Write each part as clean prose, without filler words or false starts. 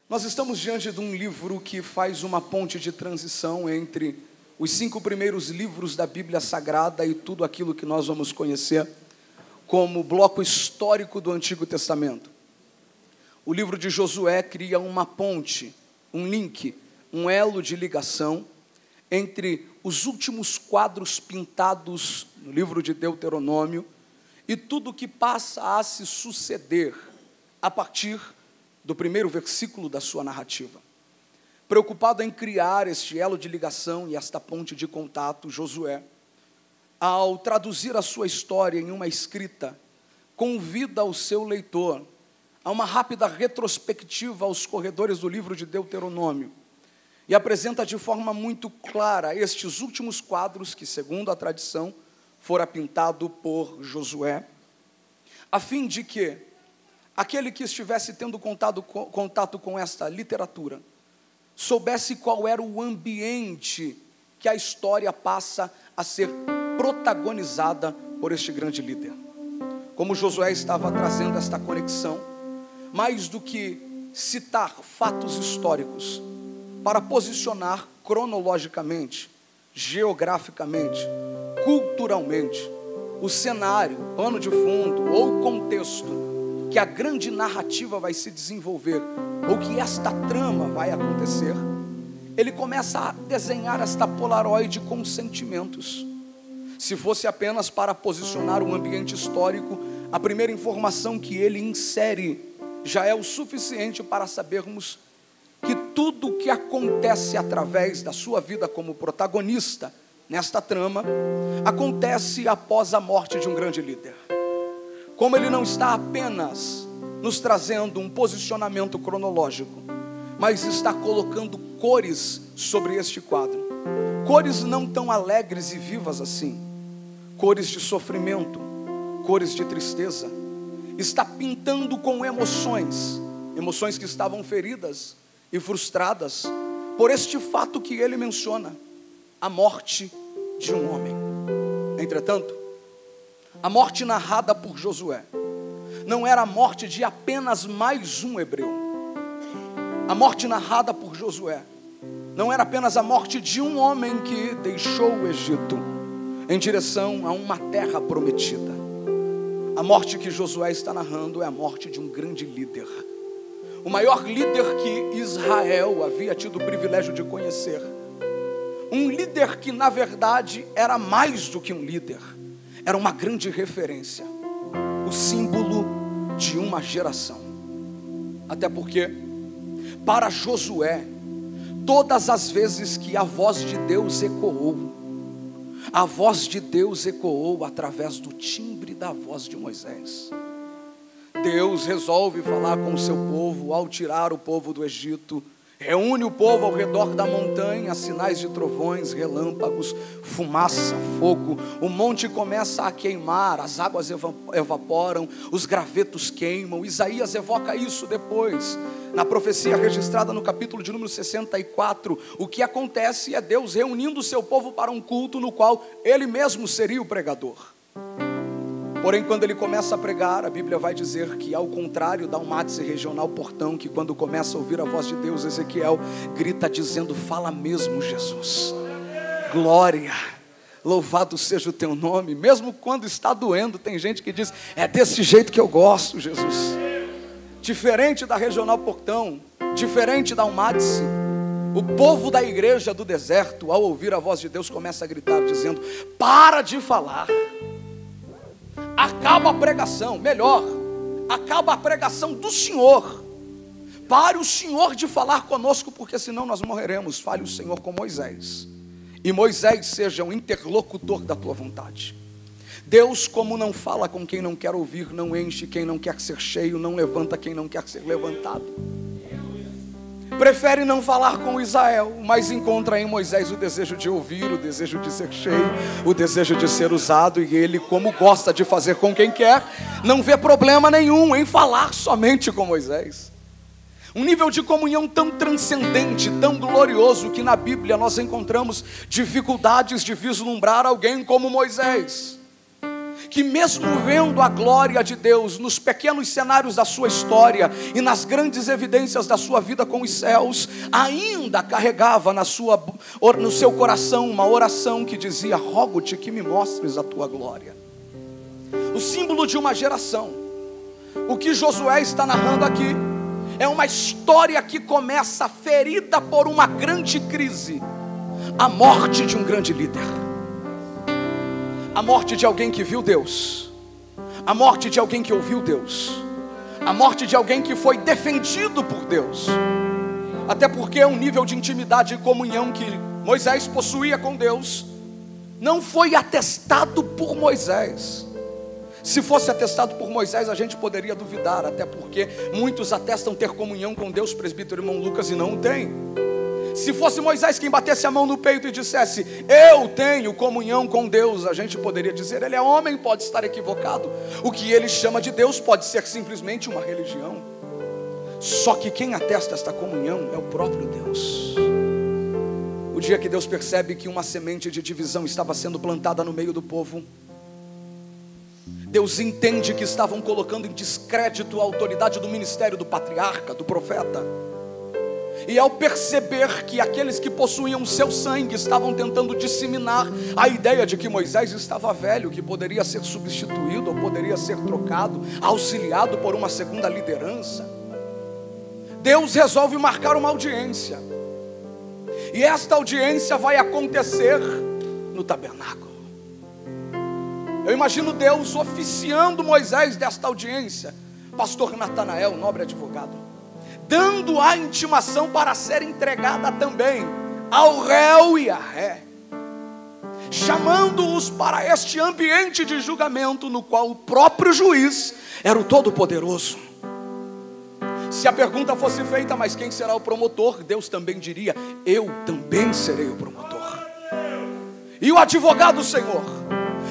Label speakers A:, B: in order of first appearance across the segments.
A: Nós estamos diante de um livro que faz uma ponte de transição entre os 5 primeiros livros da Bíblia Sagrada e tudo aquilo que nós vamos conhecer como bloco histórico do Antigo Testamento. O livro de Josué cria uma ponte, um link, um elo de ligação entre os últimos quadros pintados no livro de Deuteronômio e tudo que passa a se suceder a partir do primeiro versículo da sua narrativa. Preocupado em criar este elo de ligação e esta ponte de contato, Josué, ao traduzir a sua história em uma escrita, convida o seu leitor a uma rápida retrospectiva aos corredores do livro de Deuteronômio e apresenta de forma muito clara estes últimos quadros que, segundo a tradição, fora pintado por Josué, a fim de que aquele que estivesse tendo contato com esta literatura soubesse qual era o ambiente que a história passa a ser protagonizada por este grande líder. Como Josué estava trazendo esta conexão, mais do que citar fatos históricos, para posicionar cronologicamente, geograficamente, culturalmente, o cenário, pano de fundo ou contexto que a grande narrativa vai se desenvolver, ou que esta trama vai acontecer, ele começa a desenhar esta polaroide com sentimentos. Se fosse apenas para posicionar um ambiente histórico, a primeira informação que ele insere já é o suficiente para sabermos que tudo o que acontece através da sua vida como protagonista nesta trama, acontece após a morte de um grande líder. Como ele não está apenas nos trazendo um posicionamento cronológico, mas está colocando cores sobre este quadro. Cores não tão alegres e vivas assim. Cores de sofrimento, cores de tristeza. Está pintando com emoções que estavam feridas e frustradas por este fato que ele menciona, a morte de um homem. Entretanto, a morte narrada por Josué não era a morte de apenas mais um hebreu. A morte narrada por Josué não era apenas a morte de um homem que deixou o Egito em direção a uma terra prometida. A morte que Josué está narrando é a morte de um grande líder. O maior líder que Israel havia tido o privilégio de conhecer. Um líder que, na verdade, era mais do que um líder. Era uma grande referência. O símbolo de uma geração. Até porque, para Josué, todas as vezes que a voz de Deus ecoou, a voz de Deus ecoou através do timbre da voz de Moisés. Deus resolve falar com o seu povo ao tirar o povo do Egito, reúne o povo ao redor da montanha, sinais de trovões, relâmpagos, fumaça, fogo. O monte começa a queimar, as águas evaporam, os gravetos queimam. Isaías evoca isso depois, na profecia registrada no capítulo de número 64. O que acontece é Deus reunindo o seu povo para um culto no qual ele mesmo seria o pregador. Porém, quando ele começa a pregar, a Bíblia vai dizer que, ao contrário da Almaty Regional Portão, que quando começa a ouvir a voz de Deus, Ezequiel grita dizendo: fala mesmo, Jesus, glória, louvado seja o teu nome. Mesmo quando está doendo, tem gente que diz: é desse jeito que eu gosto, Jesus. Diferente da Regional Portão, diferente da Almaty, o povo da igreja do deserto, ao ouvir a voz de Deus, começa a gritar dizendo: para de falar. Acaba a pregação, melhor, acaba a pregação do Senhor. Pare o Senhor de falar conosco, porque senão nós morreremos. Fale o Senhor com Moisés, e Moisés seja o interlocutor da tua vontade. Deus, como não fala com quem não quer ouvir, não enche quem não quer ser cheio, não levanta quem não quer ser levantado. Prefere não falar com Israel, mas encontra em Moisés o desejo de ouvir, o desejo de ser cheio, o desejo de ser usado. E ele, como gosta de fazer com quem quer, não vê problema nenhum em falar somente com Moisés. Um nível de comunhão tão transcendente, tão glorioso, que na Bíblia nós encontramos dificuldades de vislumbrar alguém como Moisés. que mesmo vendo a glória de Deus nos pequenos cenários da sua história e nas grandes evidências da sua vida com os céus, ainda carregava no seu coração uma oração que dizia: rogo-te que me mostres a tua glória. O símbolo de uma geração. O que Josué está narrando aqui é uma história que começa ferida por uma grande crise, a morte de um grande líder, a morte de alguém que viu Deus, a morte de alguém que ouviu Deus, a morte de alguém que foi defendido por Deus. Até porque um nível de intimidade e comunhão que Moisés possuía com Deus não foi atestado por Moisés. Se fosse atestado por Moisés, a gente poderia duvidar, até porque muitos atestam ter comunhão com Deus, presbítero irmão Lucas, e não o tem. Se fosse Moisés quem batesse a mão no peito e dissesse: eu tenho comunhão com Deus, a gente poderia dizer: ele é homem, pode estar equivocado. O que ele chama de Deus pode ser simplesmente uma religião. Só que quem atesta esta comunhão é o próprio Deus. O dia que Deus percebe que uma semente de divisão estava sendo plantada no meio do povo, Deus entende que estavam colocando em descrédito a autoridade do ministério do patriarca, do profeta. E ao perceber que aqueles que possuíam seu sangue estavam tentando disseminar a ideia de que Moisés estava velho, que poderia ser substituído ou poderia ser trocado, auxiliado por uma segunda liderança, Deus resolve marcar uma audiência. E esta audiência vai acontecer no tabernáculo. Eu imagino Deus oficiando Moisés desta audiência, pastor Natanael, nobre advogado, dando a intimação para ser entregada também ao réu e à ré, chamando-os para este ambiente de julgamento no qual o próprio juiz era o Todo-Poderoso. Se a pergunta fosse feita: mas quem será o promotor? Deus também diria: eu também serei o promotor. E o advogado, Senhor?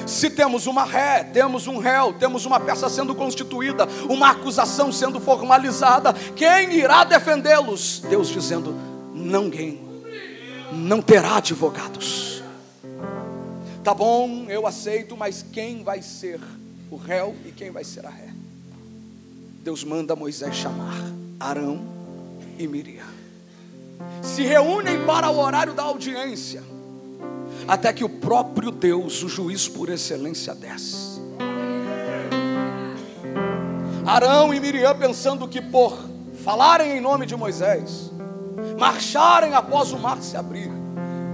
A: Se temos uma ré, temos um réu, temos uma peça sendo constituída, uma acusação sendo formalizada, quem irá defendê-los? Deus dizendo: ninguém, não terá advogados. Tá bom, eu aceito, mas quem vai ser o réu e quem vai ser a ré? Deus manda Moisés chamar Arão e Miriam. Se reúnem para o horário da audiência, até que o próprio Deus, o juiz por excelência, desce. Arão e Miriam, pensando que por falarem em nome de Moisés, marcharem após o mar se abrir,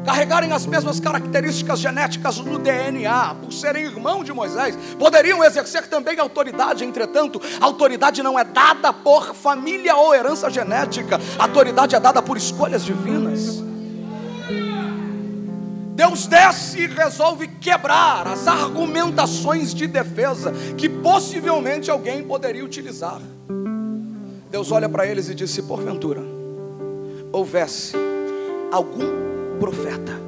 A: carregarem as mesmas características genéticas no DNA, por serem irmão de Moisés, poderiam exercer também autoridade. Entretanto, a autoridade não é dada por família ou herança genética, a autoridade é dada por escolhas divinas. Deus desce e resolve quebrar as argumentações de defesa que possivelmente alguém poderia utilizar. Deus olha para eles e diz: se porventura houvesse algum profeta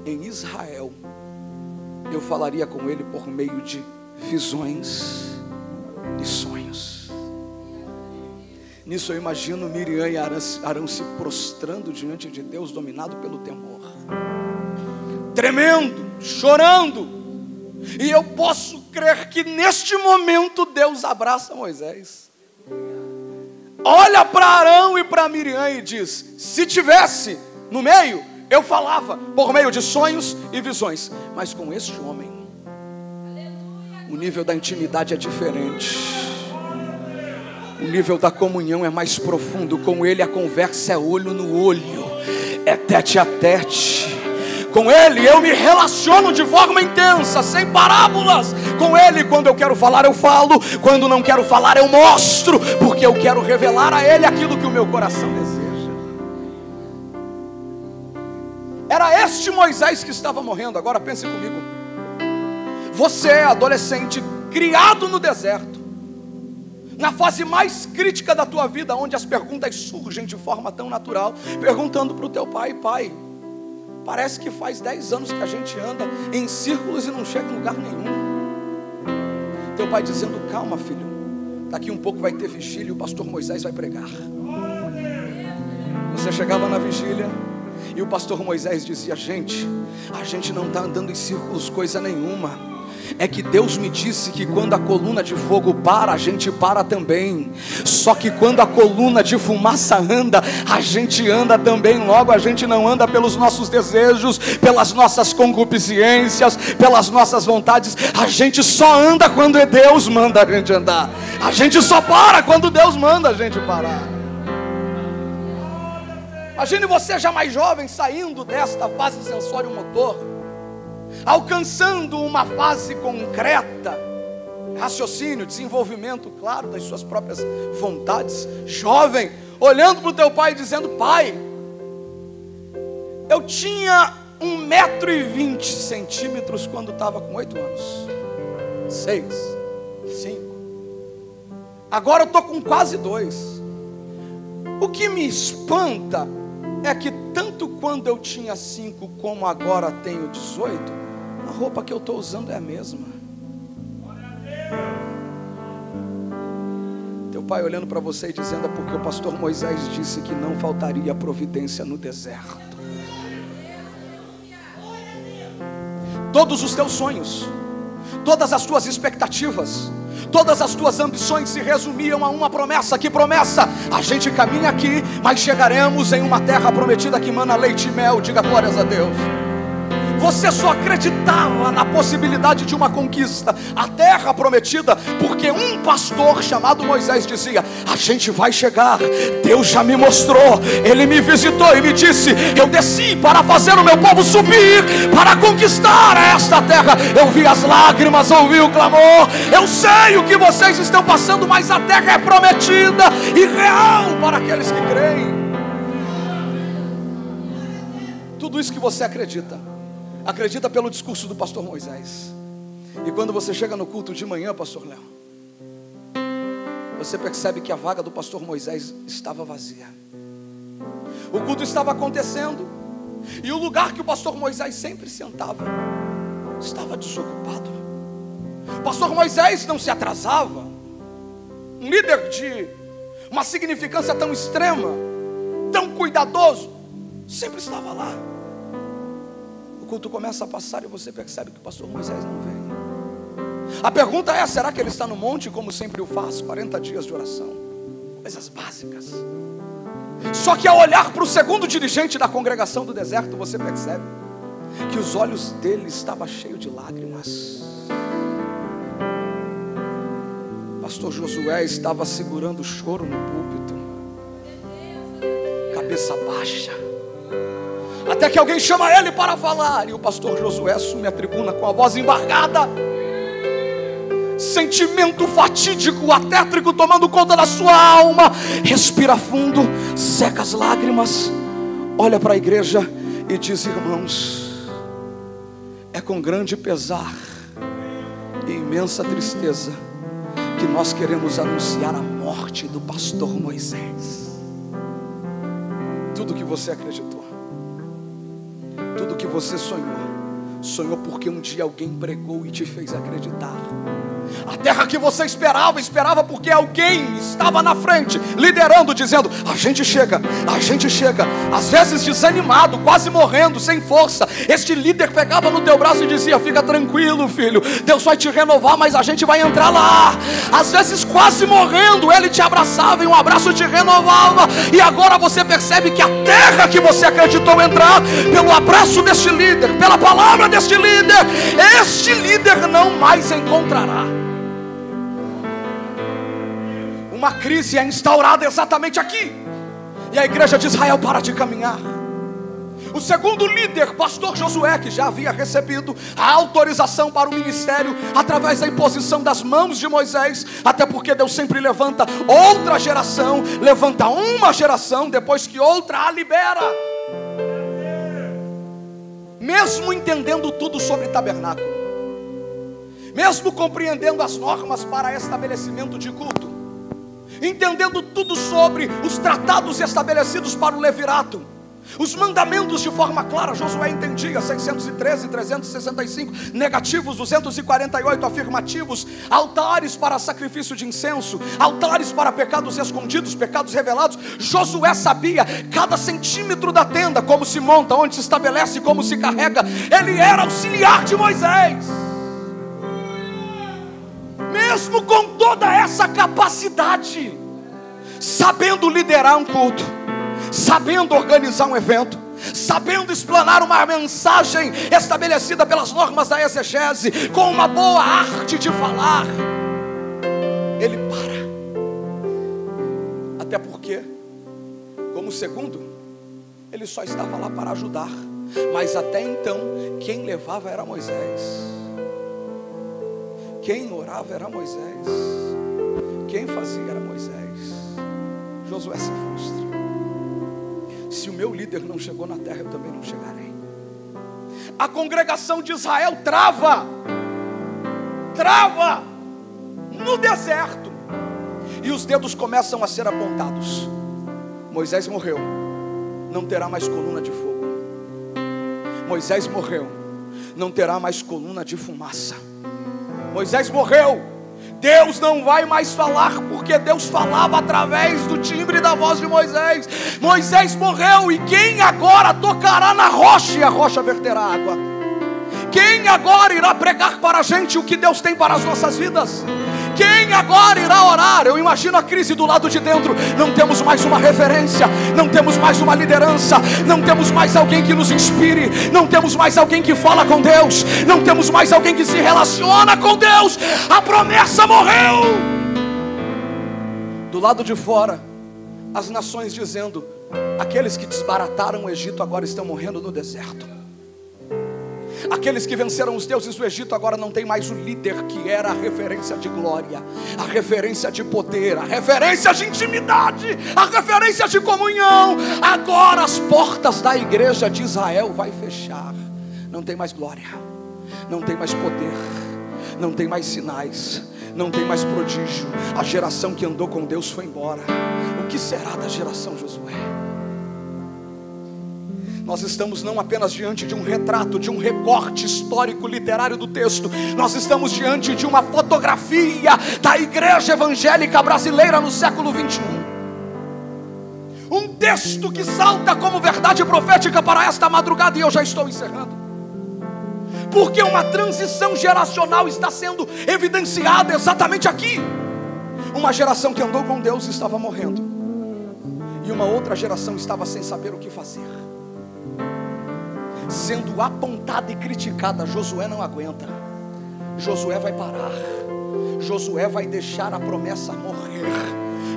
A: em Israel, eu falaria com ele por meio de visões e sonhos. Nisso eu imagino Miriam e Arão se prostrando diante de Deus, dominado pelo temor, tremendo, chorando. E eu posso crer que neste momento Deus abraça Moisés, olha para Arão e para Miriam e diz: se tivesse no meio, eu falava por meio de sonhos e visões, mas com este homem o nível da intimidade é diferente, o nível da comunhão é mais profundo. Com ele a conversa é olho no olho, é tete a tete. Com ele eu me relaciono de forma intensa, sem parábolas. Com ele, quando eu quero falar, eu falo. Quando não quero falar, eu mostro, porque eu quero revelar a ele aquilo que o meu coração deseja. Era este Moisés que estava morrendo. Agora pense comigo. Você é adolescente, criado no deserto, na fase mais crítica da tua vida, onde as perguntas surgem de forma tão natural, perguntando para o teu pai: pai, parece que faz 10 anos que a gente anda em círculos e não chega em lugar nenhum. Teu pai dizendo: calma, filho, daqui um pouco vai ter vigília e o pastor Moisés vai pregar. Você chegava na vigília e o pastor Moisés dizia: a gente não está andando em círculos coisa nenhuma. é que Deus me disse que quando a coluna de fogo para, a gente para também. Só que quando a coluna de fumaça anda, a gente anda também. Logo, a gente não anda pelos nossos desejos, pelas nossas concupiscências, pelas nossas vontades. A gente só anda quando Deus manda a gente andar. A gente só para quando Deus manda a gente parar. Imagine você já mais jovem, saindo desta fase sensório-motor, alcançando uma fase concreta, raciocínio, desenvolvimento, claro, das suas próprias vontades. Jovem, olhando para o teu pai e dizendo: pai, eu tinha 1,20 m quando estava com 8 anos, 6, 5, agora eu estou com quase 2. O que me espanta é que tanto quando eu tinha 5 como agora tenho 18, a roupa que eu estou usando é a mesma. Teu pai olhando para você e dizendo: é porque o pastor Moisés disse que não faltaria providência no deserto. Todos os teus sonhos, todas as tuas expectativas, todas as tuas ambições se resumiam a uma promessa. Que promessa? A gente caminha aqui, mas chegaremos em uma terra prometida que mana leite e mel. Diga glórias a Deus. Você só acreditava na possibilidade de uma conquista, a terra prometida, porque um pastor chamado Moisés dizia: a gente vai chegar, Deus já me mostrou, Ele me visitou e me disse: eu desci para fazer o meu povo subir, para conquistar esta terra. Eu vi as lágrimas, ouvi o clamor, eu sei o que vocês estão passando, mas a terra é prometida e real para aqueles que creem. Tudo isso que você acredita pelo discurso do pastor Moisés. E quando você chega no culto de manhã, pastor Léo, você percebe que a vaga do pastor Moisés estava vazia. O culto estava acontecendo e o lugar que o pastor Moisés sempre sentava estava desocupado. O pastor Moisés não se atrasava. Um líder de uma significância tão extrema, tão cuidadoso, sempre estava lá. O culto começa a passar e você percebe que o pastor Moisés não vem. A pergunta é: será que ele está no monte como sempre o faz? 40 dias de oração, coisas básicas. Só que ao olhar para o segundo dirigente da congregação do deserto, você percebe que os olhos dele estavam cheios de lágrimas. Pastor Josué estava segurando o choro no púlpito, cabeça baixa, até que alguém chama ele para falar, e o pastor Josué assume a tribuna com a voz embargada, sentimento fatídico, atétrico tomando conta da sua alma. Respira fundo, seca as lágrimas, olha para a igreja e diz: irmãos, é com grande pesar e imensa tristeza que nós queremos anunciar a morte do pastor Moisés. Tudo que você acreditou, tudo que você sonhou porque um dia alguém pregou e te fez acreditar. A terra que você esperava porque alguém estava na frente, liderando, dizendo: a gente chega. Às vezes desanimado, quase morrendo, sem força. Este líder pegava no teu braço e dizia: fica tranquilo, filho, Deus vai te renovar, mas a gente vai entrar lá. Às vezes quase morrendo, ele te abraçava e um abraço te renovava. E agora você percebe que a terra que você acreditou entrar, pelo abraço deste líder, pela palavra deste líder, este líder não mais encontrará. Uma crise é instaurada exatamente aqui, e a igreja de Israel para de caminhar. O segundo líder, pastor Josué, que já havia recebido a autorização para o ministério através da imposição das mãos de Moisés, até porque Deus sempre levanta outra geração, levanta uma geração depois que outra a libera. Mesmo entendendo tudo sobre tabernáculo, mesmo compreendendo as normas para estabelecimento de culto, entendendo tudo sobre os tratados estabelecidos para o levirato, os mandamentos de forma clara, Josué entendia 613, 365 negativos, 248 afirmativos, altares para sacrifício de incenso, altares para pecados escondidos, pecados revelados. Josué sabia cada centímetro da tenda, como se monta, onde se estabelece, como se carrega. Ele era auxiliar de Moisés. capacidade, sabendo liderar um culto, sabendo organizar um evento, sabendo explanar uma mensagem estabelecida pelas normas da exegese, com uma boa arte de falar, ele para. Até porque, como segundo, ele só estava lá para ajudar. Mas até então, quem levava era Moisés, quem orava era Moisés, quem fazia era Moisés. Josué se frustra. Se o meu líder não chegou na terra, eu também não chegarei. A congregação de Israel trava no deserto, e os dedos começam a ser apontados. Moisés morreu, não terá mais coluna de fogo. Moisés morreu, não terá mais coluna de fumaça. Moisés morreu, Deus não vai mais falar, porque Deus falava através do timbre da voz de Moisés. Moisés morreu, e quem agora tocará na rocha e a rocha verterá água? Quem agora irá pregar para a gente o que Deus tem para as nossas vidas? Quem agora irá orar? Eu imagino a crise do lado de dentro. Não temos mais uma referência, não temos mais uma liderança, não temos mais alguém que nos inspire, não temos mais alguém que fala com Deus, não temos mais alguém que se relaciona com Deus. A promessa morreu. Do lado de fora, as nações dizendo: aqueles que desbarataram o Egito agora estão morrendo no deserto. Aqueles que venceram os deuses do Egito agora não tem mais o líder que era a referência de glória, a referência de poder, a referência de intimidade, a referência de comunhão. Agora as portas da igreja de Israel vai fechar. Não tem mais glória, não tem mais poder, não tem mais sinais, não tem mais prodígio. A geração que andou com Deus foi embora. O que será da geração Josué? Nós estamos não apenas diante de um retrato, de um recorte histórico literário do texto. Nós estamos diante de uma fotografia da igreja evangélica brasileira no século 21. Um texto que salta como verdade profética para esta madrugada, e eu já estou encerrando. Porque uma transição geracional está sendo evidenciada exatamente aqui. Uma geração que andou com Deus estava morrendo, e uma outra geração estava sem saber o que fazer, sendo apontada e criticada. Josué não aguenta. Josué vai parar. Josué vai deixar a promessa morrer.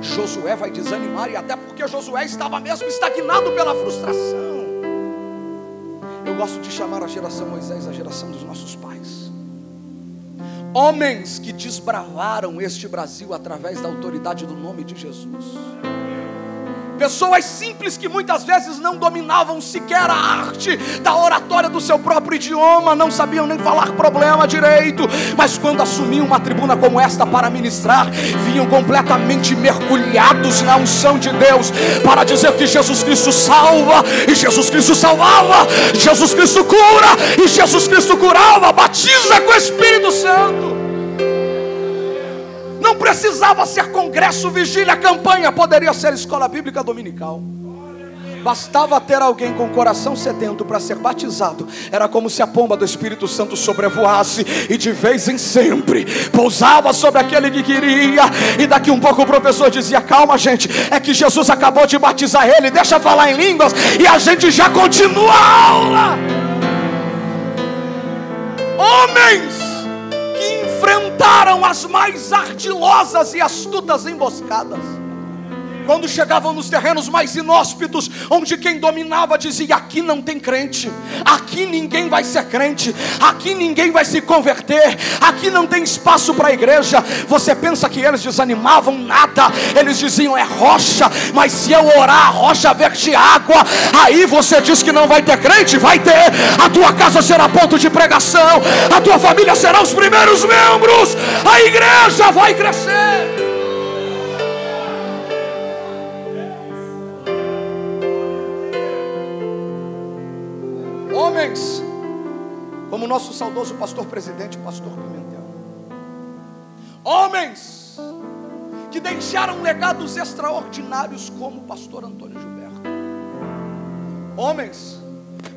A: Josué vai desanimar, e até porque Josué estava mesmo estagnado pela frustração. Eu gosto de chamar a geração Moisés a geração dos nossos pais. Homens que desbravaram este Brasil através da autoridade do nome de Jesus. Pessoas simples que muitas vezes não dominavam sequer a arte da oratória do seu próprio idioma, não sabiam nem falar problema direito, mas quando assumiam uma tribuna como esta para ministrar, vinham completamente mergulhados na unção de Deus, para dizer que Jesus Cristo salva, e Jesus Cristo salvava, Jesus Cristo cura, e Jesus Cristo curava, batiza com o Espírito Santo. Não precisava ser congresso, vigília, campanha, poderia ser escola bíblica dominical. Bastava ter alguém com o coração sedento para ser batizado. Era como se a pomba do Espírito Santo sobrevoasse e de vez em sempre pousava sobre aquele que queria. E daqui um pouco o professor dizia: calma gente, é que Jesus acabou de batizar ele, deixa falar em línguas, e a gente já continua a aula. Homens que enfrentaram as mais ardilosas e astutas emboscadas, quando chegavam nos terrenos mais inóspitos, onde quem dominava dizia: aqui não tem crente, aqui ninguém vai ser crente, aqui ninguém vai se converter, aqui não tem espaço para a igreja. Você pensa que eles desanimavam? Nada, eles diziam: é rocha, mas se eu orar a rocha verte água. Aí você diz que não vai ter crente? Vai ter. A tua casa será ponto de pregação, a tua família será os primeiros membros, a igreja vai crescer. Homens como o nosso saudoso pastor presidente, pastor Pimentel. Homens que deixaram legados extraordinários como o pastor Antônio Gilberto. Homens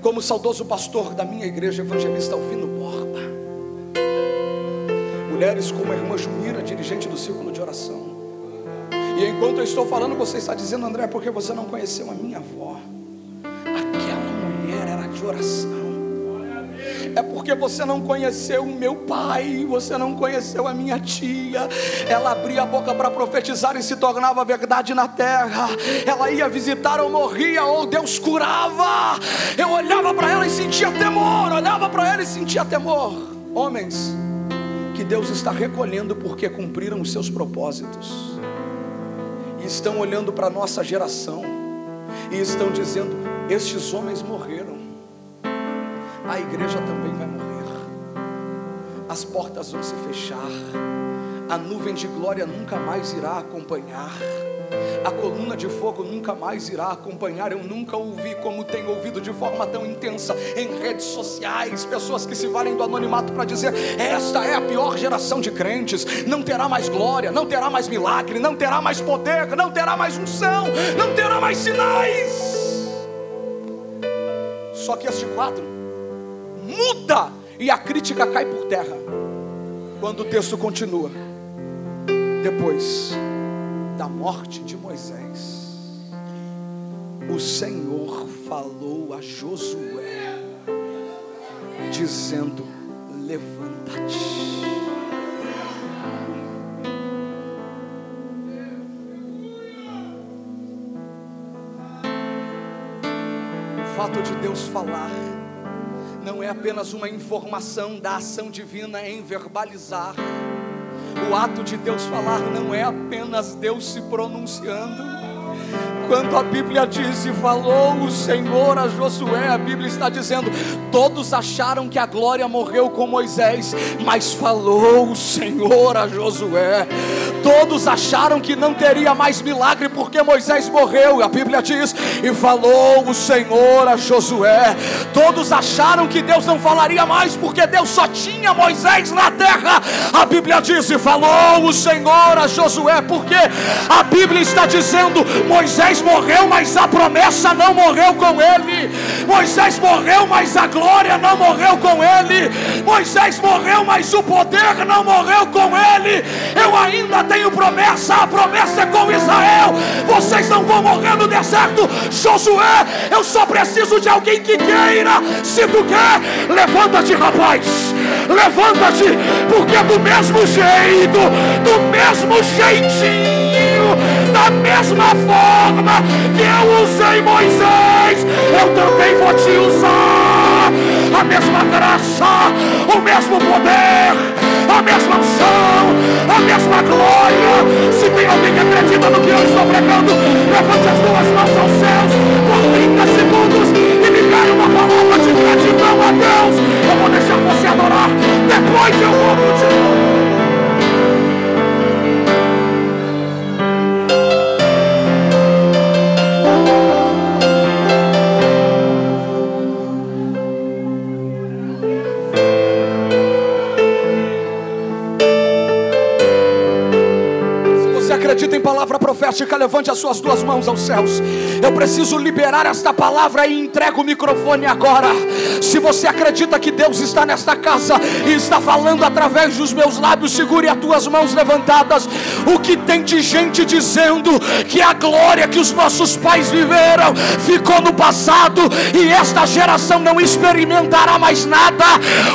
A: como o saudoso pastor da minha igreja, evangelista Alvino Borba. Mulheres como a irmã Jumira, dirigente do Círculo de Oração. E enquanto eu estou falando, você está dizendo: André, porque você não conheceu a minha avó? Aquela mulher era de oração. É porque você não conheceu o meu pai, você não conheceu a minha tia. Ela abria a boca para profetizar e se tornava verdade na terra. Ela ia visitar ou morria, ou Deus curava. Eu olhava para ela e sentia temor, olhava para ela e sentia temor. Homens que Deus está recolhendo porque cumpriram os seus propósitos, e estão olhando para a nossa geração e estão dizendo: estes homens morreram, a igreja também vai morrer, as portas vão se fechar, a nuvem de glória nunca mais irá acompanhar, a coluna de fogo nunca mais irá acompanhar. Eu nunca ouvi como tenho ouvido de forma tão intensa em redes sociais, pessoas que se valem do anonimato para dizer: esta é a pior geração de crentes, não terá mais glória, não terá mais milagre, não terá mais poder, não terá mais unção, não terá mais sinais. Só que este quadro muda e a crítica cai por terra quando o texto continua. Depois da morte de Moisés, o Senhor falou a Josué, dizendo: levanta-te. O fato de Deus falar não é apenas uma informação da ação divina em verbalizar. O ato de Deus falar não é apenas Deus se pronunciando. Quando a Bíblia diz: e falou o Senhor a Josué, a Bíblia está dizendo: todos acharam que a glória morreu com Moisés, mas falou o Senhor a Josué. Todos acharam que não teria mais milagre porque Moisés morreu, a Bíblia diz: e falou o Senhor a Josué. Todos acharam que Deus não falaria mais porque Deus só tinha Moisés na terra, a Bíblia diz: e falou o Senhor a Josué. Porque a Bíblia está dizendo: Moisés morreu, mas a promessa não morreu com ele. Moisés morreu, mas a glória não morreu com ele. Moisés morreu, mas o poder não morreu com ele. Eu ainda tenho promessa, a promessa é com Israel. Vocês não vão morrer no deserto. Josué, eu só preciso de alguém que queira. Se tu quer, levanta-te, rapaz, levanta-te, porque do mesmo jeito, do mesmo jeitinho, da mesma forma que eu usei Moisés, eu também vou te usar. A mesma graça, o mesmo poder, a mesma unção, a mesma glória. Se tem alguém que acredita no que eu estou pregando, levante as duas mãos aos céus por 30 segundos e me cai uma palavra de gratidão a Deus. Eu vou deixar você adorar, depois eu vou continuar. Acredita em palavra profética, levante as suas duas mãos aos céus. Eu preciso liberar esta palavra e entrego o microfone agora. Se você acredita que Deus está nesta casa e está falando através dos meus lábios, segure as tuas mãos levantadas. O que tem de gente dizendo que a glória que os nossos pais viveram ficou no passado e esta geração não experimentará mais nada.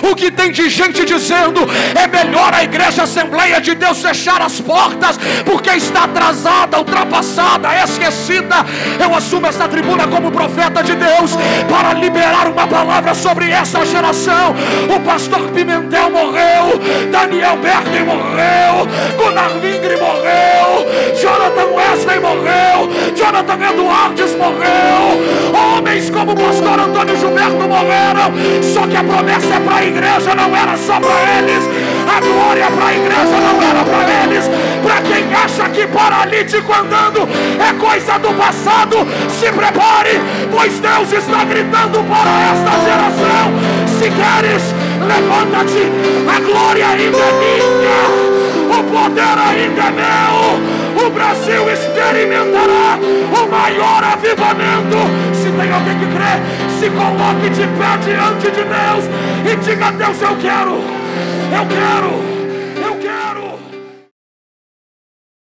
A: O que tem de gente dizendo: é melhor a igreja Assembleia de Deus fechar as portas porque está atrasada, ultrapassada, esquecida. Eu assumo essa tribuna como profeta de Deus para liberar uma palavra sobre essa geração. O pastor Pimentel morreu, Daniel Berger morreu, Gunnar Wingre morreu, Jonathan Wesley morreu, Jonathan Edwards morreu, homens como o pastor Antônio Gilberto morreram. Só que a promessa é para a igreja, não era só para eles. A glória para a igreja não era para eles. Para quem acha que paralítico andando é coisa do passado, se prepare, pois Deus está gritando para esta geração: se queres, levanta-te, a glória ainda é minha, o poder ainda é meu, o Brasil experimentará o maior avivamento. Se tem alguém que crê, se coloque de pé diante de Deus e diga: Deus, eu quero.